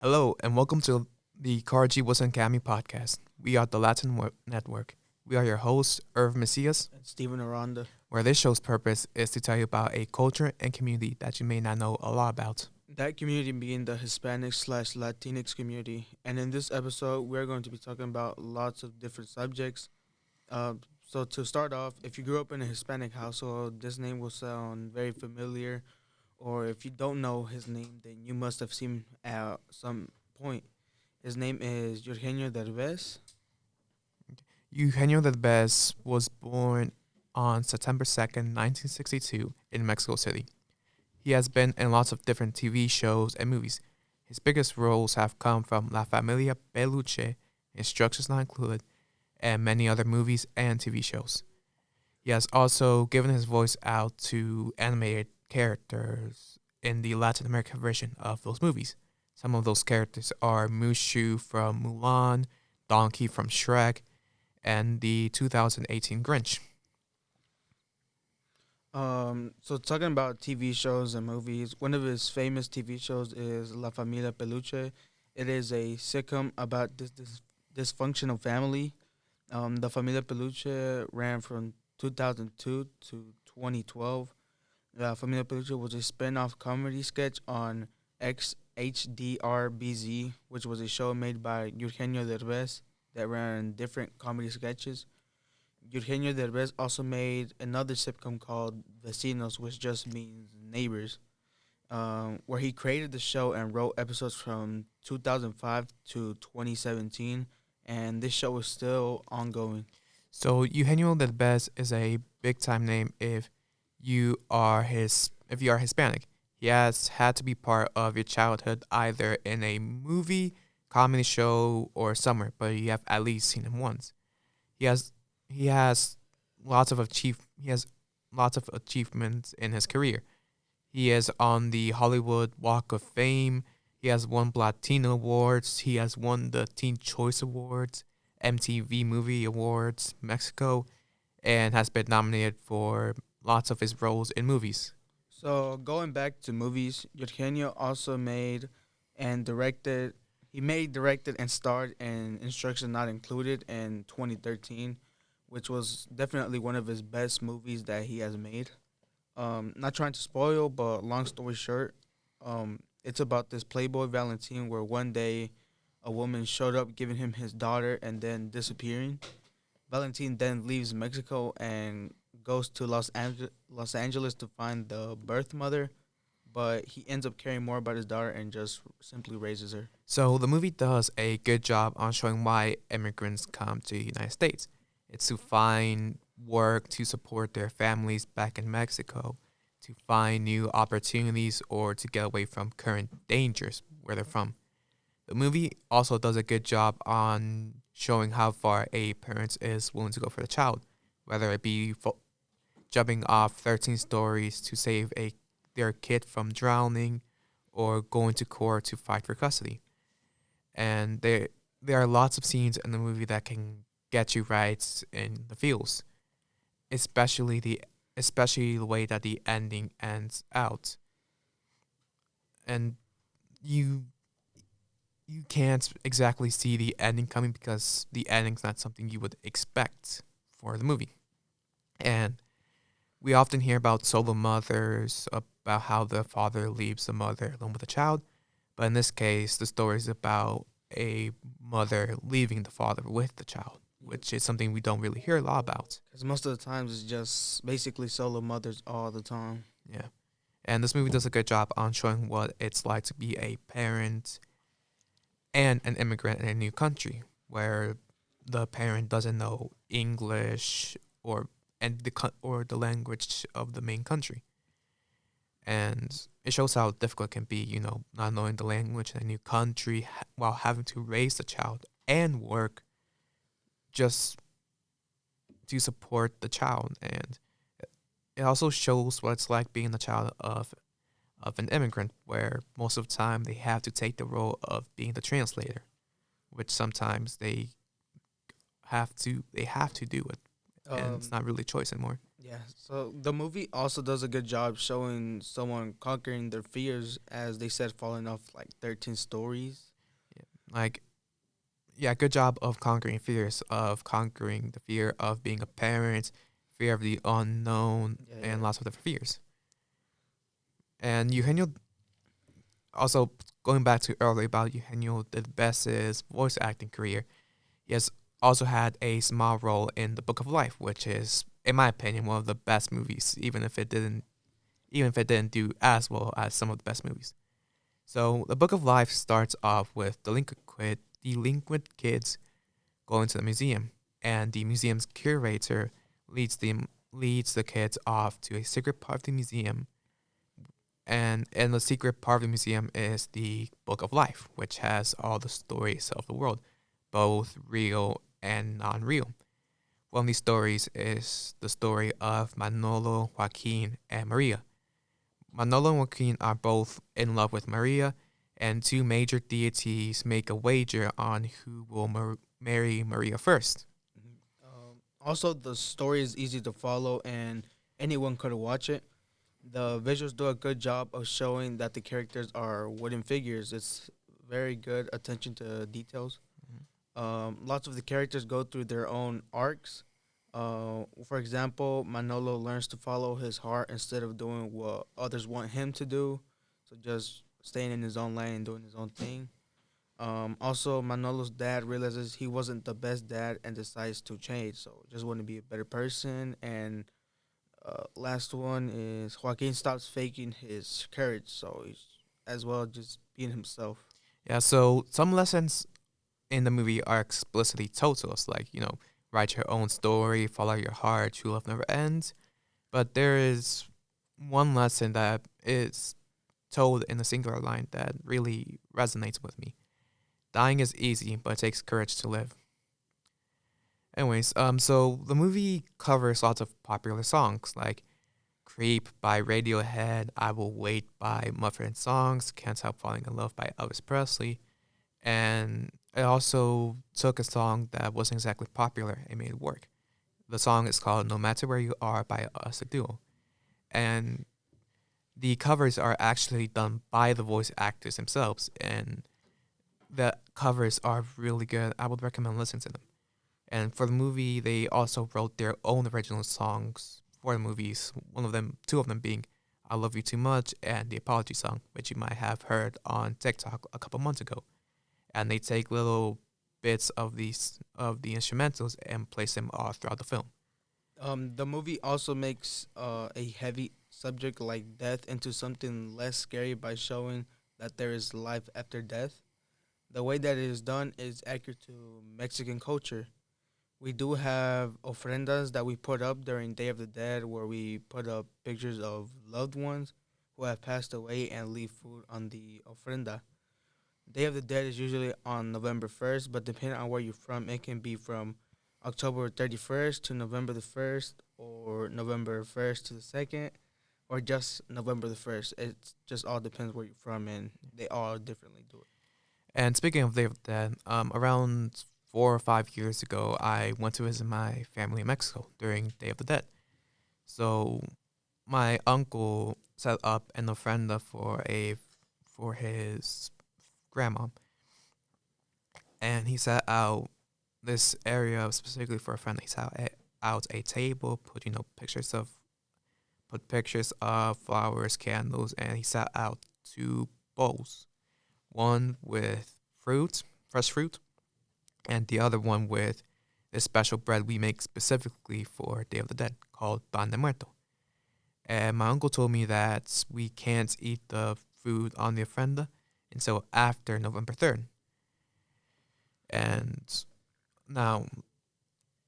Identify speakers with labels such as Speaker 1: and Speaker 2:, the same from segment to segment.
Speaker 1: Hello, and welcome to the Cargi Wilson Academy podcast. We are the Network. We are your hosts, Mesias,
Speaker 2: And Stephen Aranda.
Speaker 1: where this show's purpose is to tell you about a culture and community that you may not know a lot about.
Speaker 2: That community being the Hispanic/Latinx community. And in this episode, we're going to be talking about lots of different subjects. So to start off, if you grew up in a Hispanic household, this name will sound very familiar. Or if you don't know his name, then you must have seen him at some point. His name is Eugenio Derbez.
Speaker 1: Eugenio Derbez was born on September 2nd, 1962, in Mexico City. He has been in lots of different TV shows and movies. His biggest roles have come from La Familia Peluche, Instructions Not Included, and many other movies and TV shows. He has also given his voice out to animated characters in the Latin American version of those movies. Some of those characters are Mushu from Mulan, Donkey from Shrek, and the 2018 Grinch.
Speaker 2: So talking about TV shows and movies, one of his famous TV shows is La Familia Peluche. It is a sitcom about this dysfunctional family. The Familia Peluche ran from 2002 to 2012. Familia Peluche was a spin-off comedy sketch on XHDRBZ, which was a show made by Eugenio Derbez that ran different comedy sketches. Eugenio Derbez also made another sitcom called Vecinos, which just means neighbors, where he created the show and wrote episodes from 2005 to 2017, and this show is still ongoing.
Speaker 1: So Eugenio Derbez is a big time name if you are Hispanic. He has had to be part of your childhood either in a movie, comedy show, or somewhere, but you have at least seen him once. He has he has he has lots of achievements in his career. He is on the Hollywood Walk of Fame. He has won Latino Awards. He has won the Teen Choice Awards, MTV Movie Awards, Mexico, and has been nominated for lots of his roles in movies.
Speaker 2: So going back to movies, Eugenio also directed, and starred in Instructions Not Included in 2013, which was definitely one of his best movies that he has made. Not trying to spoil, but long story short, it's about this Playboy Valentine where one day a woman showed up giving him his daughter and then disappearing. Valentine then leaves Mexico and goes to Los Angeles to find the birth mother, but he ends up caring more about his daughter and just simply raises her.
Speaker 1: So the movie does a good job on showing why immigrants come to the United States. It's to find work to support their families back in Mexico, to find new opportunities, or to get away from current dangers where they're from. The movie also does a good job on showing how far a parent is willing to go for the child, whether it be jumping off 13 stories to save their kid from drowning, or going to court to fight for custody. And there are lots of scenes in the movie that can get you right in the feels, especially the way that the ending ends out, and you you can't exactly see the ending coming because the ending's not something you would expect for the movie. And we often hear about solo mothers, about how the father leaves the mother alone with the child. But in this case, the story is about a mother leaving the father with the child, which is something we don't really hear a lot about.
Speaker 2: Because most of the times it's just basically solo mothers all the time.
Speaker 1: Yeah. And this movie does a good job on showing what it's like to be a parent and an immigrant in a new country where the parent doesn't know English or the language of the main country. And it shows how difficult it can be, not knowing the language in a new country while having to raise the child and work just to support the child. And it also shows what it's like being the child of an immigrant, where most of the time they have to take the role of being the translator, which sometimes they have to do it, and it's
Speaker 2: Um,
Speaker 1: not really a choice anymore.
Speaker 2: yeah. So the movie also does a good job showing someone conquering their fears, as they said, falling off like 13 stories.
Speaker 1: Like, yeah, good job of conquering the fear of being a parent, fear of the unknown,
Speaker 2: Yeah,
Speaker 1: and
Speaker 2: yeah.
Speaker 1: lots of different fears. And Eugenio, also going back to earlier about Eugenio the Best's voice acting career, he has also had a small role in The Book of Life, which is, in my opinion, one of the best movies, even if it didn't do as well as some of the best movies. So The Book of Life starts off with delinquent kids going to the museum, and the museum's curator leads the kids off to a secret part of the museum. And in the secret part of the museum is the Book of Life, which has all the stories of the world, both real and non-real. One of these stories is the story of Manolo, Joaquin, and Maria. Manolo and Joaquin are both in love with Maria, and two major deities make a wager on who will marry Maria first.
Speaker 2: Mhm. Also, the story is easy to follow, and anyone could watch it. The visuals do a good job of showing that the characters are wooden figures. It's very good attention to details. Lots of the characters go through their own arcs. For example, Manolo learns to follow his heart instead of doing what others want him to do. So just staying in his own lane and doing his own thing. Also, Manolo's dad realizes he wasn't the best dad and decides to change. So just want to be a better person. And last one is Joaquin stops faking his courage. So he's as well just being himself.
Speaker 1: Yeah, so some lessons in the movie are explicitly told to us, like, write your own story, follow your heart, true love never ends. But there is one lesson that is told in a singular line that really resonates with me. Dying is easy, but it takes courage to live. Anyways, so the movie covers lots of popular songs like Creep by Radiohead, I Will Wait by Mumford& Sons, Can't Help Falling in Love by Elvis Presley, and it also took a song that wasn't exactly popular and made it work. The song is called No Matter Where You Are by Us a Duo. And the covers are actually done by the voice actors themselves, and the covers are really good. I would recommend listening to them. And for the movie, they also wrote their own original songs for the movies. Two of them being I Love You Too Much and the Apology Song, which you might have heard on TikTok a couple months ago. And they take little bits of the instrumentals and place them all throughout the film.
Speaker 2: The movie also makes a heavy subject like death into something less scary by showing that there is life after death. The way that it is done is accurate to Mexican culture. We do have ofrendas that we put up during Day of the Dead, where we put up pictures of loved ones who have passed away and leave food on the ofrenda. Day of the Dead is usually on November 1st, but depending on where you're from, it can be from October 31st to November the 1st, or November 1st to the 2nd, or just November the 1st. It just all depends where you're from, and they all differently do it.
Speaker 1: And speaking of Day of the Dead, around 4 or 5 years ago, I went to visit my family in Mexico during Day of the Dead. So my uncle set up an ofrenda for his grandma, and he set out this area specifically for a friend. He set out a table, put pictures of flowers, candles, and he set out two bowls. One with fresh fruit, and the other one with this special bread we make specifically for Day of the Dead called Pan de Muerto. And my uncle told me that we can't eat the food on the ofrenda until after November 3rd. And now,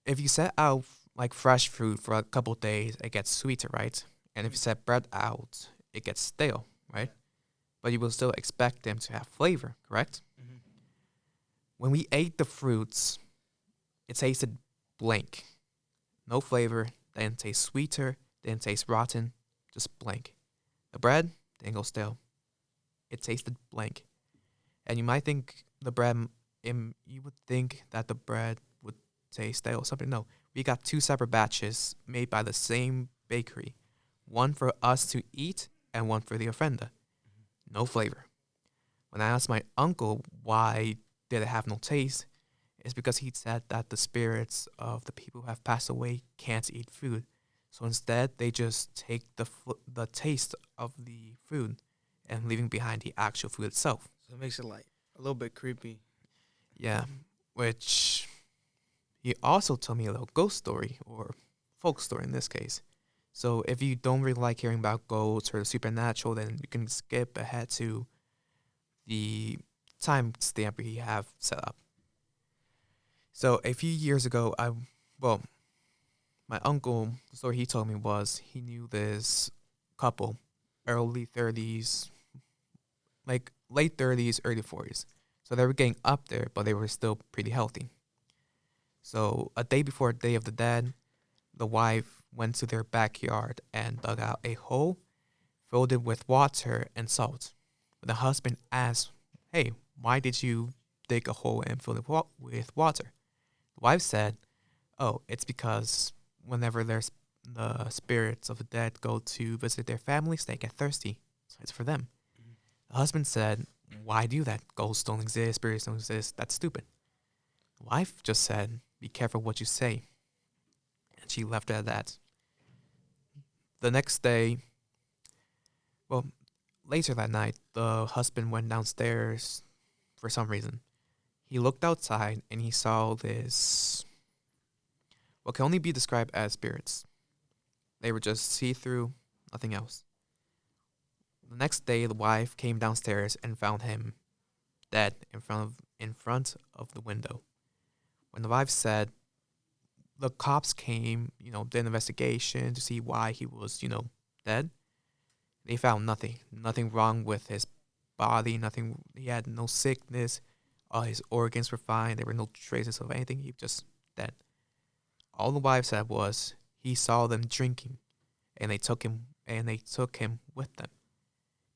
Speaker 1: if you set out like fresh fruit for a couple days, it gets sweeter, right? And if you set bread out, it gets stale, right? But you will still expect them to have flavor, correct?
Speaker 2: Mm-hmm.
Speaker 1: When we ate the fruits, it tasted blank. No flavor, didn't taste sweeter, didn't taste rotten, just blank. The bread didn't go stale. It tasted blank. And you might think you would think that the bread would taste stale or something. No, we got two separate batches made by the same bakery. One for us to eat and one for the ofrenda. No flavor. When I asked my uncle why did it have no taste? It's because he said that the spirits of the people who have passed away can't eat food. So instead, they just take the taste of the food and leaving behind the actual food itself.
Speaker 2: So it makes it like a little bit creepy.
Speaker 1: Yeah, which he also told me a little ghost story, or folk story in this case. So if you don't really like hearing about ghosts or the supernatural, then you can skip ahead to the time stamp we have set up. So a few years ago, well, my uncle, the story he told me was he knew this couple, early 30s, like late 30s, early 40s. So they were getting up there, but they were still pretty healthy. So a day before Day of the Dead, the wife went to their backyard and dug out a hole, filled it with water and salt. The husband asked, "Hey, why did you dig a hole and fill it with water?" The wife said, "Oh, it's because whenever there's the spirits of the dead go to visit their families, they get thirsty. So it's for them."
Speaker 2: Mhm.
Speaker 1: The husband said, "Why do that? Ghosts don't exist, spirits don't exist. That's stupid." The wife just said, "Be careful what you say." And she left it at that. The next day, well, later that night, the husband went downstairs for some reason. He looked outside and he saw this, what can only be described as spirits. They were just see through, nothing else. The next day, the wife came downstairs and found him dead in front of the window. When the wife said the cops came, did an investigation to see why he was, dead, they found nothing wrong with his body, nothing. He had no sickness. All his organs were fine. There were no traces of anything. He was just dead. All the wife said was he saw them drinking, and they took him with them,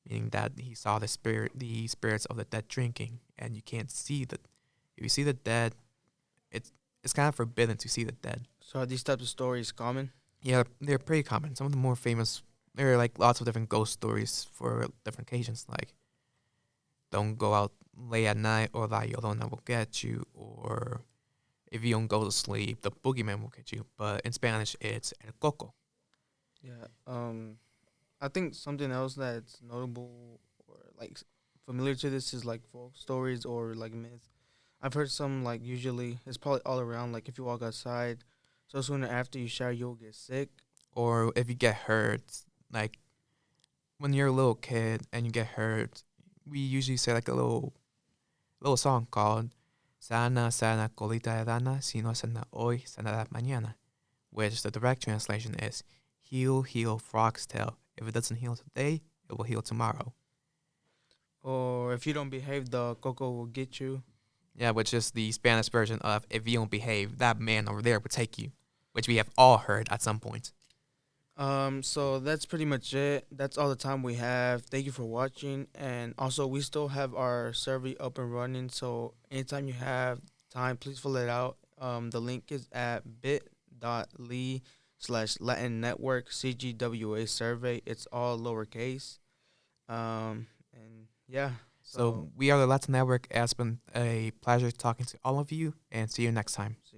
Speaker 1: meaning that he saw the spirits of the dead drinking, and you can't see the. If you see the dead, it's it's kind of forbidden to see the dead.
Speaker 2: So are these types of stories common?
Speaker 1: Yeah, they're pretty common. Some of the more famous, there are like lots of different ghost stories for different occasions, like don't go out late at night or La Llorona will get you, or if you don't go to sleep, the boogeyman will get you. But in Spanish, it's El Coco.
Speaker 2: Yeah. I think something else that's notable or like familiar to this is like folk stories or like myths. I've heard some like usually it's probably all around. Like if you walk outside, so sooner after you shower, you'll get sick.
Speaker 1: Or if you get hurt, like when you're a little kid and you get hurt, we usually say like a little song called Sana Sana Colita de Rana, si no sana hoy, sanará mañana, which the direct translation is heal, heal, frog's tail. If it doesn't heal today, it will heal tomorrow.
Speaker 2: Or if you don't behave, the coco will get you.
Speaker 1: Yeah, which is the Spanish version of if you don't behave, that man over there will take you, which we have all heard at some point.
Speaker 2: So that's pretty much it. That's all the time we have. Thank you for watching. And also, we still have our survey up and running. So anytime you have time, please fill it out. The link is at bit.ly/Latin Network CGWA survey. It's all lowercase. And yeah.
Speaker 1: So we are the Latin Network. It's been a pleasure talking to all of you, and see you next time.
Speaker 2: See